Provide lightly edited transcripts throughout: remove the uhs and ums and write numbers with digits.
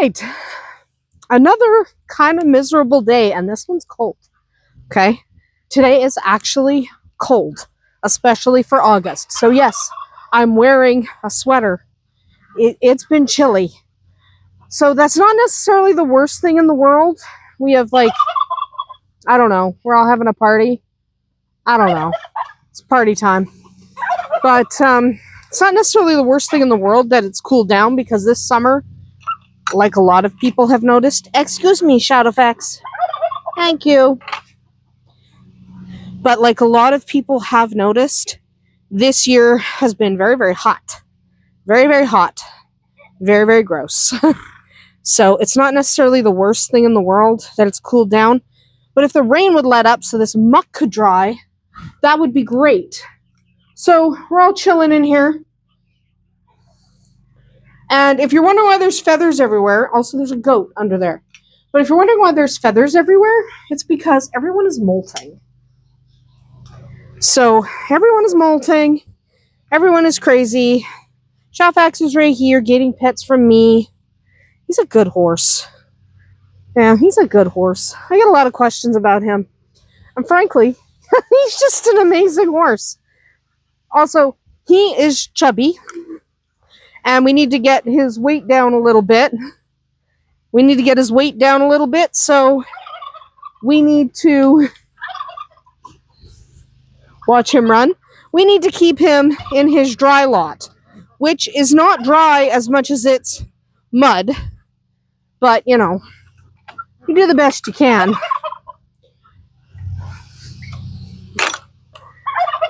right. Another kind of miserable day, and this one's cold. Okay. Today is actually cold, especially for August. So yes, I'm wearing a sweater. It's been chilly. So that's not necessarily the worst thing in the world. We have like, I don't know, we're all having a party. I don't know. It's party time. But it's not necessarily the worst thing in the world that it's cooled down, because this summer, like a lot of people have noticed, excuse me, Shadowfax. Thank you. But like a lot of people have noticed, this year has been very, very hot. Very, very hot. Very, very gross. So it's not necessarily the worst thing in the world that it's cooled down. But if the rain would let up so this muck could dry, that would be great. So we're all chilling in here. And if you're wondering why there's feathers everywhere, also there's a goat under there. But if you're wondering why there's feathers everywhere, it's because everyone is molting. So everyone is molting. Everyone is crazy. Shawfax is right here getting pets from me. He's a good horse. Yeah, he's a good horse. I get a lot of questions about him. And frankly, he's just an amazing horse. Also, he is chubby. And we need to get his weight down a little bit. So we need to watch him run. We need to keep him in his dry lot, which is not dry as much as it's mud. But, you know, you do the best you can.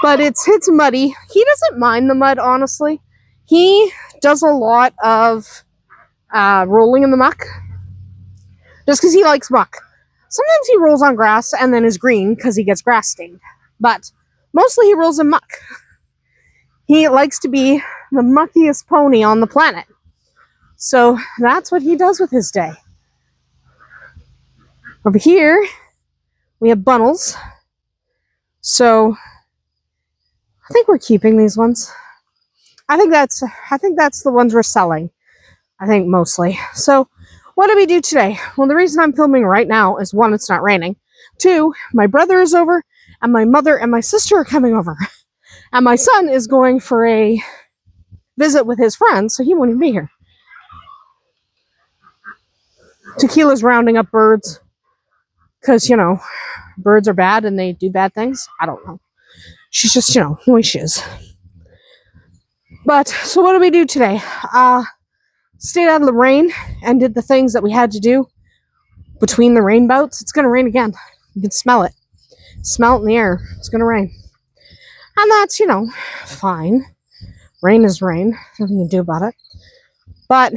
But it's muddy. He doesn't mind the mud, honestly. He does a lot of rolling in the muck, just because he likes muck. Sometimes he rolls on grass and then is green because he gets grass stained. But mostly he rolls in muck. He likes to be the muckiest pony on the planet. So that's what he does with his day. Over here, we have bunnels. So I think we're keeping these ones. I think that's the ones we're selling. I think mostly. So what do we do today? Well, the reason I'm filming right now is, one, it's not raining. Two, my brother is over, and my mother and my sister are coming over. And my son is going for a visit with his friends, so he won't even be here. Tequila's rounding up birds. Because, you know, birds are bad and they do bad things. I don't know. She's just, you know, the way she is. But, so what do we do today? Stayed out of the rain and did the things that we had to do between the rain bouts. It's going to rain again. You can smell it. Smell it in the air. It's going to rain. And that's, you know, fine. Rain is rain. Nothing you can do about it. But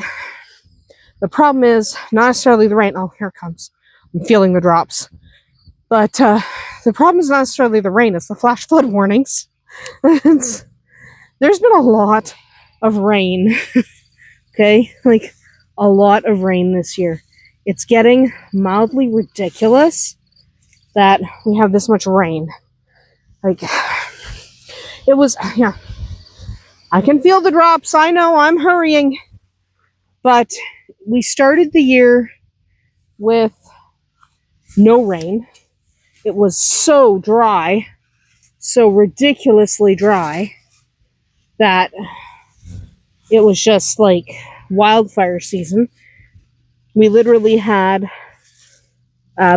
the problem is not necessarily the rain. Oh, here it comes. I'm feeling the drops. But the problem is not necessarily the rain. It's the flash flood warnings. There's been a lot of rain. Okay? Like, a lot of rain this year. It's getting mildly ridiculous that we have this much rain. Like, it was, yeah. I can feel the drops. I know, I'm hurrying. But we started the year with no rain. It was so dry, so ridiculously dry, that it was just like wildfire season. We literally had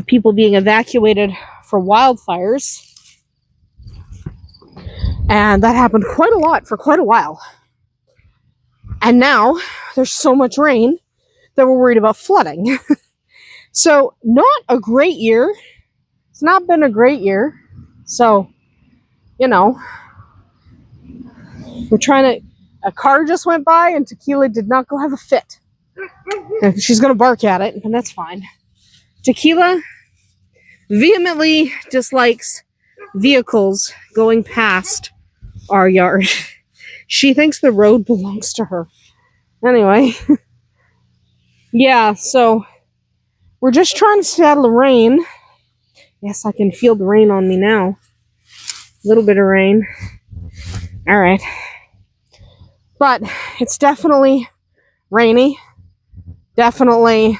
people being evacuated for wildfires. And that happened quite a lot for quite a while. And now there's so much rain that we're worried about flooding. So, not a great year. It's not been a great year. So, you know, we're trying to... A car just went by and Tequila did not go have a fit. She's going to bark at it, and that's fine. Tequila vehemently dislikes vehicles going past our yard. She thinks the road belongs to her. Anyway. Yeah, so we're just trying to stay out of the rain. Yes, I can feel the rain on me now. A little bit of rain. All right. But it's definitely rainy. definitely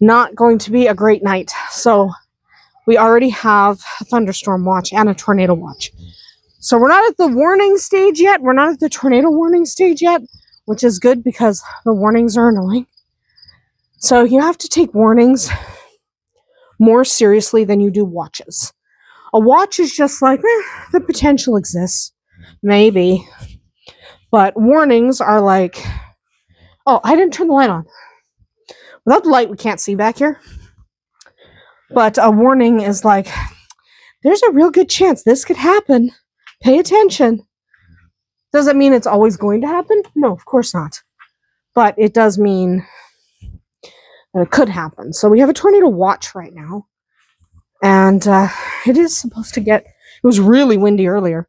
not going to be a great night. So we already have a thunderstorm watch and a tornado watch. So we're not at the warning stage yet. We're not at the tornado warning stage yet, which is good because the warnings are annoying. So you have to take warnings more seriously than you do watches. A watch is just like, the potential exists. Maybe. But warnings are like, oh, I didn't turn the light on. Without the light, we can't see back here. But a warning is like, there's a real good chance this could happen. Pay attention. Does it mean it's always going to happen? No, of course not. But it does mean that it could happen. So we have a tornado watch right now. And it is supposed to get, it was really windy earlier.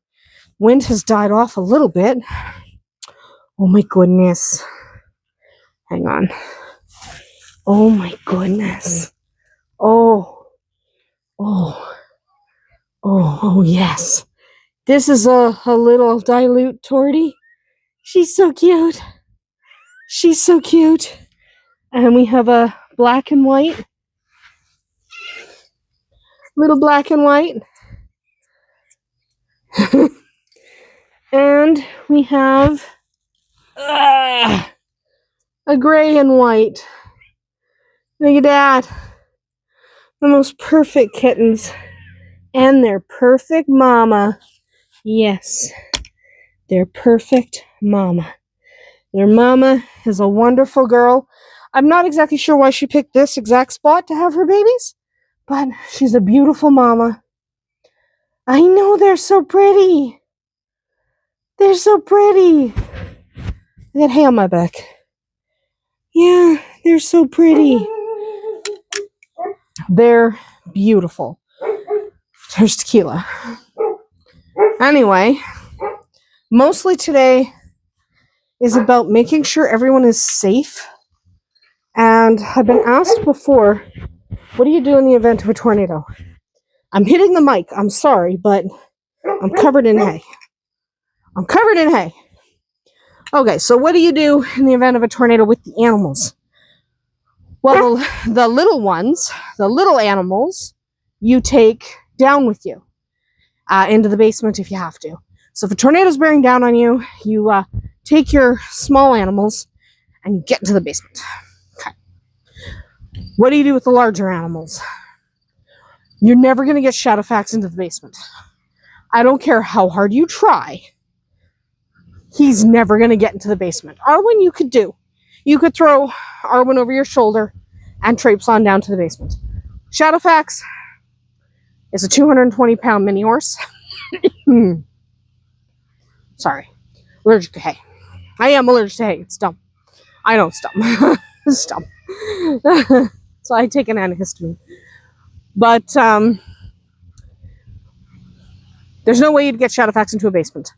Wind has died off a little bit. Oh my goodness. Hang on. Oh my goodness. Oh yes. This is a little dilute tortie. She's so cute. She's so cute. And we have a black and white. Little black and white. And we have a gray and white. Look at that. The most perfect kittens. And their perfect mama. Yes. Their perfect mama. Their mama is a wonderful girl. I'm not exactly sure why she picked this exact spot to have her babies, but she's a beautiful mama. I know, they're so pretty. They're so pretty. I got hay on my back. Yeah, they're so pretty. They're beautiful. There's Tequila. Anyway, mostly today is about making sure everyone is safe. And I've been asked before, what do you do in the event of a tornado? I'm hitting the mic. I'm sorry, but I'm covered in hay. I'm covered in hay. Okay, so what do you do in the event of a tornado with the animals? Well, the little ones, the little animals, you take down with you into the basement if you have to. So if a tornado's bearing down on you, you take your small animals and you get into the basement. Okay. What do you do with the larger animals? You're never going to get Shadowfax into the basement. I don't care how hard you try. He's never going to get into the basement. Arwen, you could do. You could throw Arwen over your shoulder and traipse on down to the basement. Shadowfax is a 220-pound mini horse. Sorry. Allergic to hay. I am allergic to hay. It's dumb. I know it's dumb. It's dumb. So I take an antihistamine. But there's no way you'd get Shadowfax into a basement.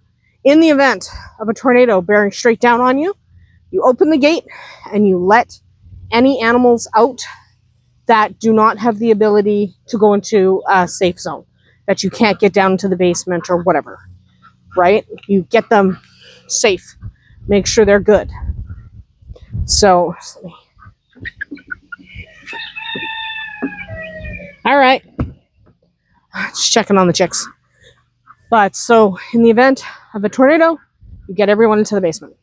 In the event of a tornado bearing straight down on you, you open the gate and you let any animals out that do not have the ability to go into a safe zone, that you can't get down into the basement or whatever, right? You get them safe. Make sure they're good. So, all right. Just checking on the chicks. But so in the event of a tornado, you get everyone into the basement.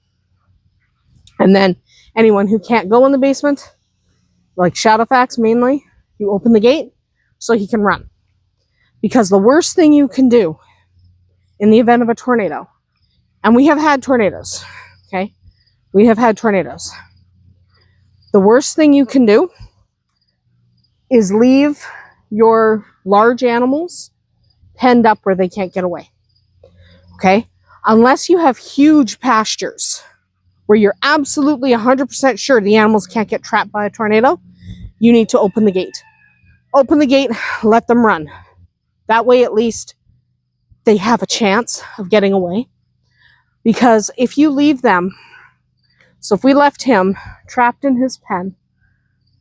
And then anyone who can't go in the basement, like Shadowfax mainly, you open the gate so he can run. Because the worst thing you can do in the event of a tornado, and we have had tornadoes, okay? We have had tornadoes. The worst thing you can do is leave your large animals penned up where they can't get away, okay? Unless you have huge pastures where you're absolutely 100% sure the animals can't get trapped by a tornado, you need to open the gate. Open the gate, let them run. That way at least they have a chance of getting away. Because if you leave them, so if we left him trapped in his pen,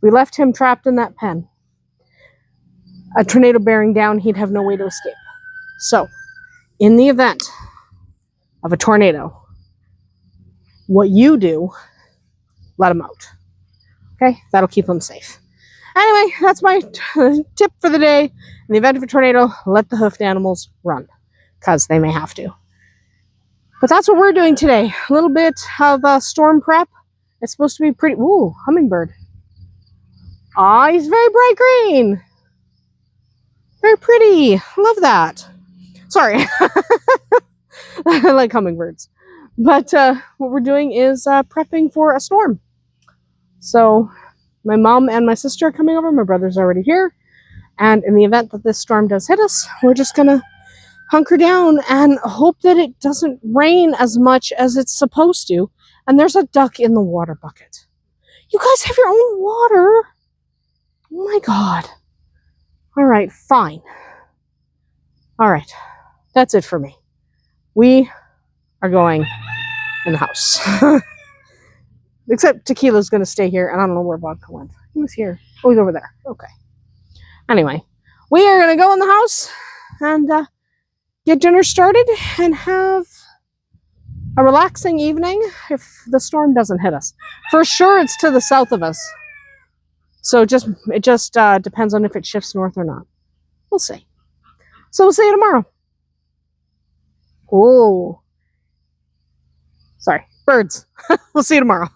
we left him trapped in that pen, a tornado bearing down, he'd have no way to escape. So, in the event of a tornado, what you do let them out. Okay, that'll keep them safe. Anyway, that's my tip for the day. In the event of a tornado, let the hoofed animals run, because they may have to. But that's what we're doing today. A little bit of storm prep. It's supposed to be pretty... Ooh, hummingbird. Aw, he's very bright green. Very pretty. Love that. Sorry. I like hummingbirds. But what we're doing is prepping for a storm. So my mom and my sister are coming over. My brother's already here. And in the event that this storm does hit us, we're just going to hunker down and hope that it doesn't rain as much as it's supposed to. And there's a duck in the water bucket. You guys have your own water. Oh my God. All right, fine. All right, that's it for me. We are going in the house. Except Tequila's going to stay here, and I don't know where Vodka went. He was here. Oh, he's over there. Okay. Anyway, we are going to go in the house and get dinner started and have a relaxing evening if the storm doesn't hit us. For sure, it's to the south of us. So it just depends on if it shifts north or not. We'll see. So we'll see you tomorrow. Oh, sorry, birds. We'll see you tomorrow.